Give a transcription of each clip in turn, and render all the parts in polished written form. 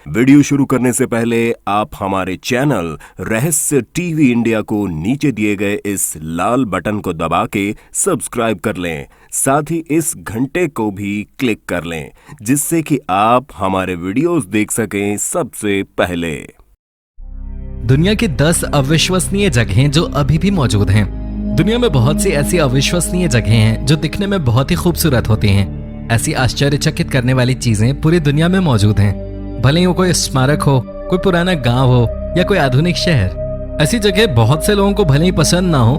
Video शुरू करने से पहले आप हमारे चैनल रहस्य टीवी इंडिया को नीचे दिए गए इस लाल बटन को दबा के सब्सक्राइब कर लें, साथ ही इस घंटे को भी क्लिक कर लें जिससे कि आप हमारे वीडियोस देख सकें सबसे पहले। दुनिया की 10 अविश्वसनीय जगहें जो अभी भी मौजूद हैं। दुनिया में बहुत सी ऐसी अविश्वसनीय जगहें हैं जो दिखने में बहुत ही खूबसूरत होती हैं। ऐसी आश्चर्यचकित करने वाली चीजें पूरी दुनिया में मौजूद हैं। भले ही वो कोई स्मारक हो, कोई पुराना गांव हो या कोई आधुनिक शहर। ऐसी जगह बहुत से लोगों को भले ही पसंद ना हो,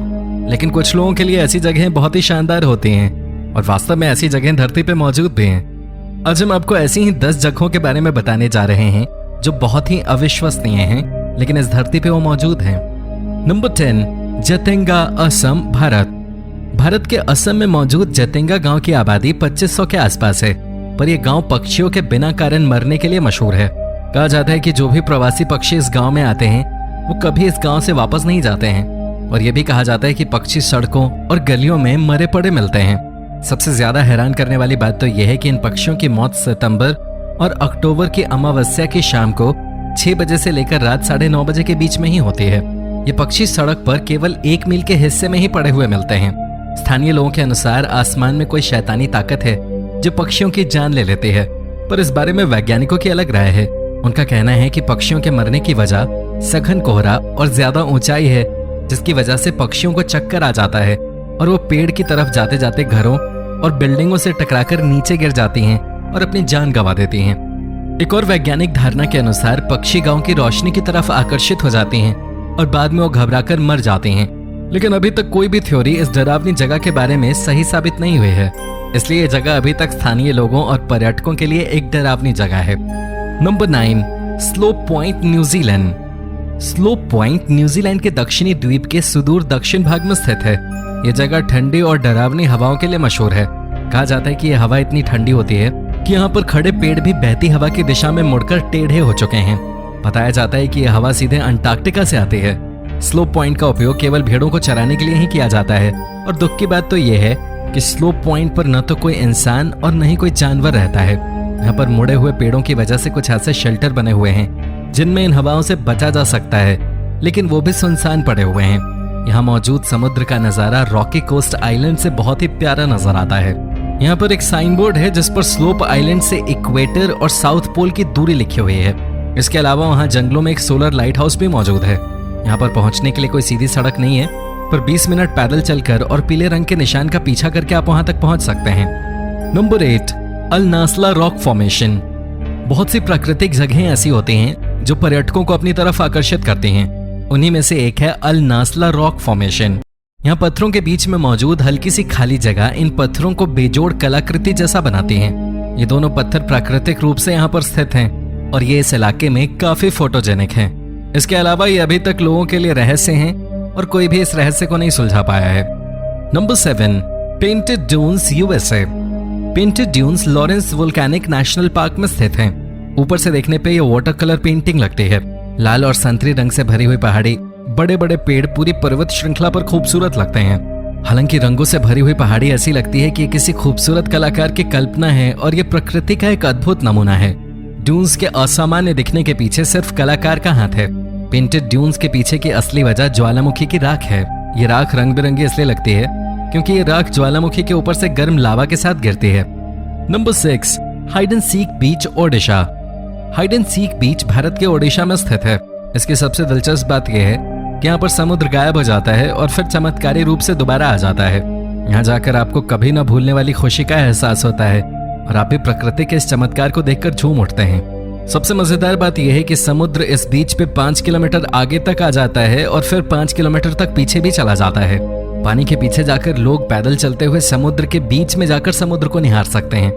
लेकिन कुछ लोगों के लिए ऐसी जगहें बहुत ही शानदार होती हैं और वास्तव में ऐसी जगहें धरती पे मौजूद भी हैं। आज हम आपको ऐसी ही 10 जगहों के बारे में बताने जा रहे हैं जो बहुत ही अविश्वसनीय हैं, लेकिन इस धरती पे वो मौजूद हैं। नंबर 10, जतेंगा, असम, भारत। भारत के असम में मौजूद जतेंगा गांव की आबादी 2500 के आसपास है, पर यह गांव पक्षियों के बिना कारण मरने के लिए मशहूर है। कहा जाता है कि जो भी प्रवासी पक्षी इस गांव में आते हैं वो कभी इस गांव से वापस नहीं जाते हैं, और यह भी कहा जाता है कि पक्षी सड़कों और गलियों में मरे पड़े मिलते हैं। सबसे ज्यादा हैरान करने वाली बात तो यह है कि इन पक्षियों की मौत सितंबर और अक्टूबर की अमावस्या की शाम को 6 बजे से लेकर रात 9:30 बजे के बीच में ही होती है। ये पक्षी सड़क पर केवल 1 मील के हिस्से में ही पड़े हुए मिलते हैं। स्थानीय लोगों के अनुसार आसमान में कोई शैतानी ताकत है जो पक्षियों की जान ले लेती है, पर इस बारे में वैज्ञानिकों की अलग राय है। उनका कहना है कि पक्षियों के मरने की वजह सघन कोहरा और ज्यादा ऊंचाई है, जिसकी वजह से पक्षियों को चक्कर आ जाता है और वो पेड़ की तरफ जाते जाते घरों और बिल्डिंगों से टकराकर नीचे गिर जाती हैं और अपनी जान गंवा देती हैं। एक और वैज्ञानिक धारणा के अनुसार पक्षी गांव की रोशनी की तरफ आकर्षित हो जाती हैं और बाद में वो घबराकर मर जाते हैं, लेकिन अभी तक कोई भी थ्योरी इस डरावनी जगह के बारे में सही साबित नहीं हुई है, इसलिए ये जगह अभी तक स्थानीय लोगों और पर्यटकों के लिए एक डरावनी जगह है। Number 9, slope point, New Zealand. Slope point New Zealand के दक्षिणी द्वीप के सुदूर दक्षिण भाग में स्थित है। यह जगह ठंडी और डरावनी हवाओं के लिए मशहूर है। कहा जाता है कि यह हवा इतनी ठंडी होती है कि यहाँ पर खड़े पेड़ भी बहती हवा की दिशा में मुड़कर टेढ़े हो चुके हैं। बताया जाता है कि यह हवा सीधे अंटार्कटिका से आती है। स्लोप पॉइंट का उपयोग केवल भेड़ों को चराने के लिए ही किया जाता है, और दुख की बात तो यह है कि स्लोप पॉइंट पर न तो कोई इंसान और न ही कोई जानवर रहता है। यहाँ पर मुड़े हुए पेड़ों की वजह से कुछ ऐसे शेल्टर बने हुए हैं जिनमें इन हवाओं से बचा जा सकता है, लेकिन वो भी सुनसान पड़े हुए हैं। यहाँ मौजूद समुद्र का नजारा रॉकी कोस्ट आइलैंड से बहुत ही प्यारा नजर आता है। यहाँ पर एक साइन बोर्ड है जिस पर स्लोप आइलैंड से इक्वेटर और साउथ पोल की दूरी लिखी हुई है। इसके अलावा वहाँ जंगलों में एक सोलर लाइट हाउस भी मौजूद है। यहाँ पर पहुंचने के लिए कोई सीधी सड़क नहीं है, पर 20 मिनट पैदल चलकर और पीले रंग के निशान का पीछा करके आप वहां तक पहुंच सकते हैं। नंबर 8, अल नास्ला रॉक फॉर्मेशन। बहुत सी प्राकृतिक जगहें ऐसी होती हैं जो पर्यटकों को अपनी तरफ आकर्षित करती हैं। उन्हीं में से एक है अल नास्ला रॉक फॉर्मेशन। यहाँ पत्थरों के बीच में मौजूद हल्की सी खाली जगह इन पत्थरों को बेजोड़ कलाकृति जैसा बनाती है। ये दोनों पत्थर प्राकृतिक रूप से यहाँ पर स्थित हैं और ये इस इलाके में काफी फोटोजेनिक हैं। इसके अलावा ये अभी तक लोगों के लिए रहस्य हैं और कोई भी इस रहस्य को नहीं सुलझा पाया है। Number 7, painted dunes, USA. Painted dunes Lawrence volcanic national park में स्थित हैं। ऊपर से देखने पे ये वाटर कलर पेंटिंग लगती है। लाल और संतरी रंग से भरी हुई पहाड़ी, बड़े बड़े पेड़ पूरी पर्वत श्रृंखला पर खूबसूरत लगते हैं। हालांकि रंगों से भरी हुई पहाड़ी ऐसी लगती है कि ये किसी खूबसूरत कलाकार की कल्पना है और ये प्रकृति का एक अद्भुत नमूना है। ड्यून्स के असामान्य दिखने के पीछे सिर्फ कलाकार का हाथ है। पेंटेड ड्यून्स के पीछे की असली वजह ज्वालामुखी की राख है। ये राख रंग बिरंगी इसलिए लगती है क्योंकि ये राख ज्वालामुखी के ऊपर से गर्म लावा के साथ गिरती है। Number 6, hide and seek beach, Odisha. Hide and seek beach Bharat के ओडिशा में स्थित है। इसकी सबसे दिलचस्प बात यह है कि यहाँ पर समुद्र गायब हो जाता है और फिर चमत्कारी रूप से दोबारा आ जाता है। यहाँ जाकर आपको कभी न भूलने वाली खुशी का एहसास होता है और आप भी प्रकृति के इस चमत्कार को देखकर झूम उठते हैं। सबसे मजेदार बात यह है कि समुद्र इस बीच पे 5 किलोमीटर आगे तक आ जाता है और फिर 5 किलोमीटर तक पीछे भी चला जाता है। पानी के पीछे जाकर लोग पैदल चलते हुए समुद्र के बीच में जाकर समुद्र को निहार सकते हैं।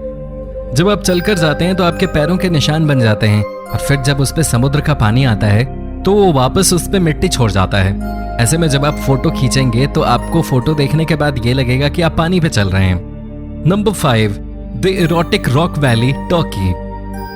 जब आप चलकर जाते हैं तो आपके पैरों के निशान बन जाते हैं, और फिर जब उस पे समुद्र का पानी आता है तो वो वापस उस पे मिट्टी छोड़ जाता है। ऐसे में जब आप फोटो खींचेंगे तो आपको फोटो देखने के बाद ये लगेगा कि आप पानी पे चल रहे हैं। Number 5, the erotic rock valley, Turkey.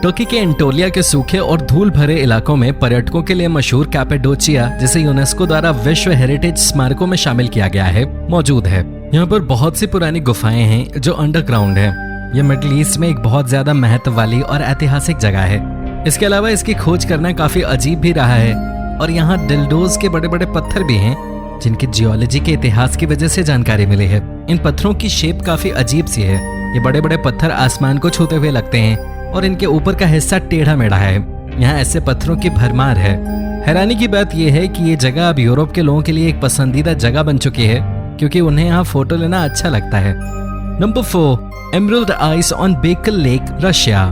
Turkey के एंटोलिया के सूखे और धूल भरे इलाकों में पर्यटकों के लिए मशहूर कैपेडोचिया, जिसे यूनेस्को द्वारा विश्व हेरिटेज स्मारकों में शामिल किया गया है, मौजूद है। यहाँ पर बहुत सी पुरानी गुफाएं हैं जो अंडरग्राउंड है। यह मिडिल ईस्ट में एक बहुत ज्यादा महत्व वाली और ऐतिहासिक जगह है। इसके अलावा इसकी खोज करना काफी अजीब भी रहा है और यहाँ डिल्डोज के बड़े बड़े पत्थर भी हैं जिनकी जियोलॉजी के इतिहास की वजह से जानकारी मिली है। इन पत्थरों की शेप काफी अजीब सी है। ये बड़े बड़े पत्थर आसमान को छूते हुए लगते हैं और इनके ऊपर का हिस्सा टेढ़ा मेढ़ा है। यहाँ ऐसे पत्थरों की भरमार है। हैरानी की बात यह है कि ये जगह अब यूरोप के लोगों के लिए एक पसंदीदा जगह बन चुकी है क्योंकि उन्हें यहाँ फोटो लेना अच्छा लगता है। नंबर 4, एमरल्ड आइस ऑन बेकल लेक, रशिया।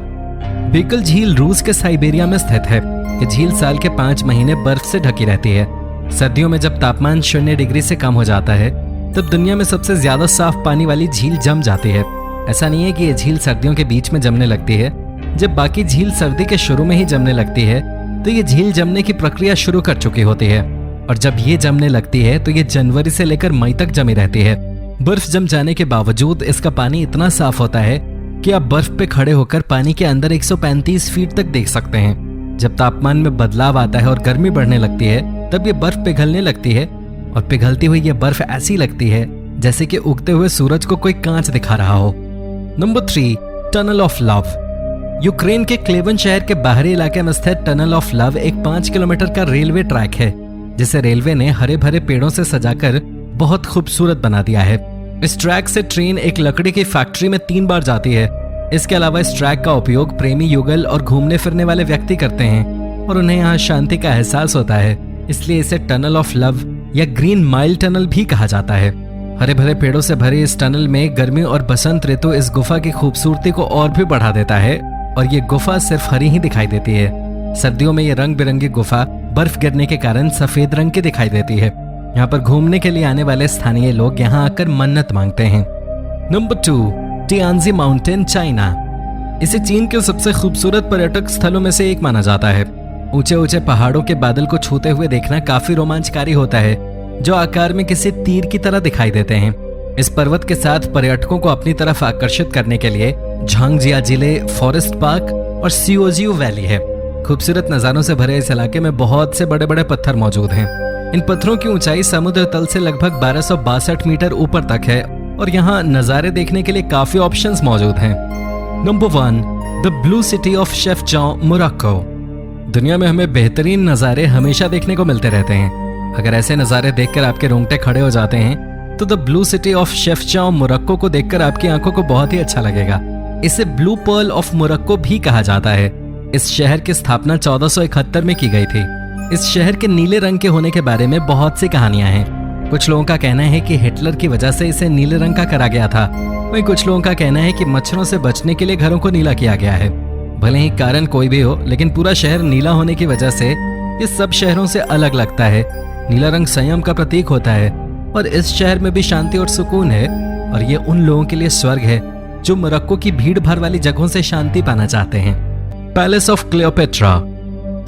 बेकल झील रूस के साइबेरिया में स्थित है। ये झील साल के 5 महीने बर्फ से ढकी रहती है। सर्दियों में जब तापमान 0 डिग्री से कम हो जाता है तब दुनिया में सबसे ज्यादा साफ पानी वाली झील जम जाती है। ऐसा नहीं है कि ये झील सर्दियों के बीच में जमने लगती है। जब बाकी झील सर्दी के शुरू में ही जमने लगती है तो ये झील जमने की प्रक्रिया शुरू कर चुकी होती है और जब ये जमने लगती है तो ये जनवरी से लेकर मई तक जमी रहती है। बर्फ जम जाने के बावजूद इसका पानी इतना साफ होता है कि आप बर्फ पे खड़े होकर पानी के अंदर 135 फीट तक देख सकते हैं। जब तापमान में बदलाव आता है और गर्मी बढ़ने लगती है तब ये बर्फ पिघलने लगती है और पिघलती हुई ये बर्फ ऐसी लगती है जैसे कि उगते हुए सूरज को कोई कांच दिखा रहा हो। Number 3, tunnel of love. Ukraine के क्लेवन शहर के बाहरी इलाके में स्थित टनल ऑफ लव एक 5 किलोमीटर का रेलवे ट्रैक है जिसे रेलवे ने हरे भरे पेड़ों से सजाकर बहुत खूबसूरत बना दिया है। इस ट्रैक से ट्रेन एक लकड़ी की फैक्ट्री में 3 बार जाती है। इसके अलावा इस ट्रैक का उपयोग प्रेमी युगल और घूमने फिरने वाले व्यक्ति करते हैं और उन्हें यहाँ शांति का एहसास होता है, इसलिए इसे टनल ऑफ लव या ग्रीन माइल टनल भी कहा जाता है। हरे भरे पेड़ों से भरे इस टनल में गर्मी और बसंत ऋतु इस गुफा की खूबसूरती को और भी बढ़ा देता है और ये गुफा सिर्फ हरी ही दिखाई देती है। सर्दियों में ये रंग बिरंगी गुफा बर्फ गिरने के कारण सफेद रंग की दिखाई देती है। यहाँ पर घूमने के लिए आने वाले स्थानीय लोग यहाँ आकर मन्नत मांगते हैं। Number 2, Tianzi mountain, China. इसे चीन के सबसे खूबसूरत पर्यटक स्थलों में से एक माना जाता है। ऊंचे ऊंचे पहाड़ों के बादल को छूते हुए देखना काफी रोमांचकारी होता है जो आकार में किसी तीर की तरह दिखाई देते हैं। इस पर्वत के साथ पर्यटकों को अपनी तरफ आकर्षित करने के लिए झांगजियाजिले फॉरेस्ट पार्क और सियोजियो वैली है। खूबसूरत नजारों से भरे इस इलाके में बहुत से बड़े बड़े पत्थर मौजूद हैं। इन पत्थरों की ऊंचाई समुद्र तल से लगभग 1262 मीटर ऊपर तक है और यहाँ नजारे देखने के लिए काफी ऑप्शंस मौजूद हैं। Number 1, the blue city of Chefchaouen, Morocco. दुनिया में हमें बेहतरीन नजारे हमेशा देखने को मिलते रहते हैं। अगर ऐसे नजारे देखकर आपके रोंगटे खड़े हो जाते हैं तो the blue city of Chefchaouen, Morocco को देखकर आपकी आंखों को बहुत ही अच्छा लगेगा। इसे ब्लू पर्ल ऑफ मोरक्को भी कहा जाता है। इस शहर की स्थापना 1471 में की गई थी। इस शहर के नीले रंग के होने के बारे में बहुत सी कहानियां हैं। कुछ लोगों का कहना है कि हिटलर की वजह से इसे नीले रंग का करा गया था। वहीं कुछ लोगों का कहना है कि मच्छरों से बचने के लिए घरों को नीला किया गया है। भले ही कारण कोई भी हो, लेकिन पूरा शहर नीला होने की वजह से ये सब शहरों से अलग लगता है। नीला रंग संयम का प्रतीक होता है और इस शहर में भी शांति और सुकून है और ये उन लोगों के लिए स्वर्ग है जो मोरक्को की भीड़ भाड़ वाली जगहों से शांति पाना चाहते हैं। Palace of Cleopatra.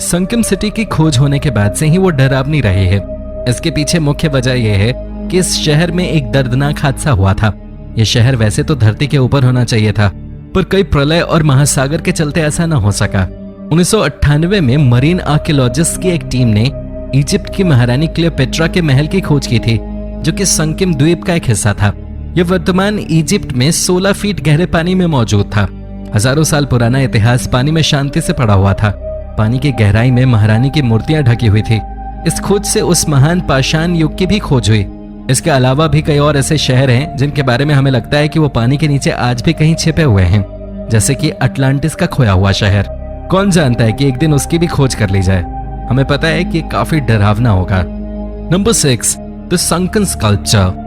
Sunken city की खोज होने के बाद से ही वो डरावनी रही है। इसके पीछे मुख्य वजह यह है कि इस शहर में एक दर्दनाक हादसा हुआ था। यह शहर वैसे तो धरती के ऊपर होना चाहिए था, पर कई प्रलय और महासागर के चलते ऐसा न हो सका। 1998 में मरीन आर्कियोलॉजिस्ट की एक टीम ने इजिप्ट की महारानी क्लियोपेट्रा के महल की खोज की थी, जो कि संकिम द्वीप का एक हिस्सा था। यह वर्तमान इजिप्ट में 16 फीट गहरे पानी में मौजूद था। हजारों साल पुराना इतिहास पानी में शांति से पड़ा हुआ था। पानी की गहराई में महारानी की मूर्तियां ढकी हुई थी। इस खोज से उस महान पाषाण युग की भी खोज हुई। इसके अलावा भी कई और ऐसे शहर हैं जिनके बारे में हमें लगता है कि वो पानी के नीचे आज भी कहीं छिपे हुए हैं, जैसे कि अटलांटिस का खोया हुआ शहर। कौन जानता है कि एक दिन उसकी भी खोज कर ली जाए। हमें पता है कि काफी डरावना होगा। Number 6, the sunken sculpture.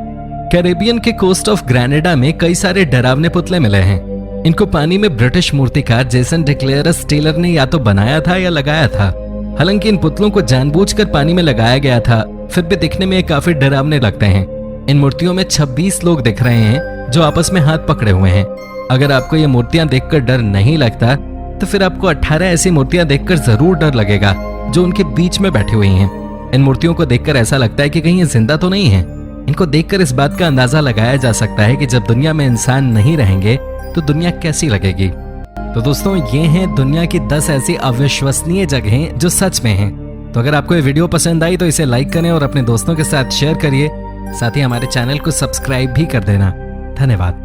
Caribbean के कोस्ट ऑफ ग्रेनेडा में कई सारे डरावने पुतले मिले हैं। इनको पानी में ब्रिटिश मूर्तिकार जेसन डिक्लेयरस टेलर ने या तो बनाया था या लगाया था। हालांकि इन पुतलों को जानबूझकर पानी में लगाया गया था, फिर भी दिखने में काफी डरावने लगते हैं। इन मूर्तियों में 26 लोग दिख रहे हैं जो आपस में हाथ पकड़े हुए हैं। अगर आपको ये मूर्तियां देखकर डर नहीं लगता तो फिर आपको 18 ऐसी मूर्तियां देखकर जरूर डर लगेगा जो उनके बीच में बैठी हुई हैं। इन मूर्तियों को देखकर ऐसा लगता है कि कहीं ये जिंदा तो नहीं है। इनको देखकर इस बात का अंदाजा लगाया जा सकता है कि जब दुनिया में इंसान नहीं रहेंगे तो दुनिया कैसी लगेगी। तो दोस्तों, ये हैं दुनिया की 10 ऐसी अविश्वसनीय जगहें जो सच में हैं। तो अगर आपको ये वीडियो पसंद आई तो इसे लाइक करें और अपने दोस्तों के साथ शेयर करिए। साथ ही हमारे चैनल को सब्सक्राइब भी कर देना। धन्यवाद।